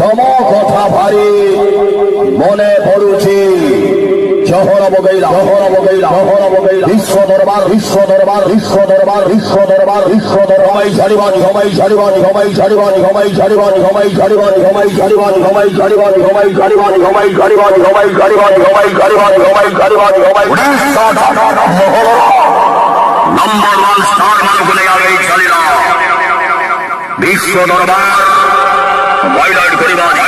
তম কথা ভারী মনে পড়ুছি জহর বগৈলা বিশ্ব দরবার বিশ্ব দরবার বিশ্ব দরবার বিশ্ব দরবার বিশ্ব দরবার ঝাড়িবানি ঘমাই ঝাড়িবানি ঘমাই ঝাড়িবানি ঘমাই ঝাড়িবানি ঘমাই ঝাড়িবানি ঘমাই ঝাড়িবানি ঘমাই ঝাড়িবানি ঘমাই ঝাড়িবানি ঘমাই ঝাড়িবানি ঘমাই ঝাড়িবানি ঘমাই ঝাড়িবানি ঘমাই ঝাড়িবানি ঘমাই নম্বর 1 স্টার মানে বলে যাবে চালিরা বিশ্ব দরবার হাইলাইট করিবানি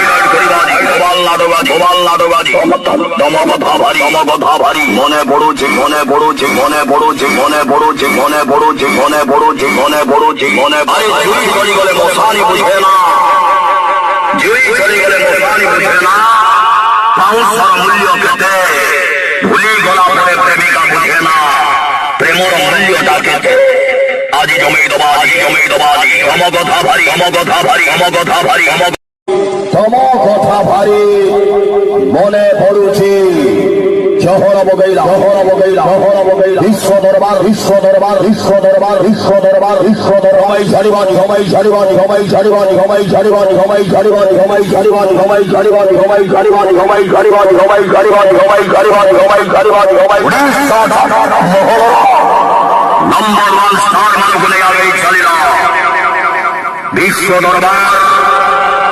মনে পড়ুছে মনে পড়ুছে মনে পড়ুছে মনে পড়ুছে মনে পড়ুছে মনে পড়ুছে মনে পড়ুছে মনে জুই চলে গেলে মশানি বুঝে না জুই চলে গেলে মশানি বুঝে না পাউসার মূল্য কেটে ভুলি গলা পরে প্রেমিকা বুঝে না প্রেমর মূল্যটা কেটে আজি জমি দবাজি তম কথা ভারী তম কথা ভারী তম কথা ভারী তম কথা ভারী মনে পড়ুছি জহর বগৈলা বিশ্ব দরবার বিশ্ব দরবার বিশ্ব দরবার বিশ্ব দরবার বিশ্ব দরবার ঝাড়িবানি ঘমাই ঝাড়িবানি ঘমাই ঝাড়িবানি ঘমাই ঝাড়িবানি ঘমাই ঝাড়িবানি ঘমাই ঝাড়িবানি ঘমাই ঝাড়িবানি ঘমাই ঝাড়িবানি ঘমাই ঝাড়িবানি ঘমাই ঝাড়িবানি ঘমাই ঝাড়িবানি ঘমাই ঝাড়িবানি ঘমাই নম্বর 1 স্টার মানে বলে যাবে চালিরা বিশ্ব দরবার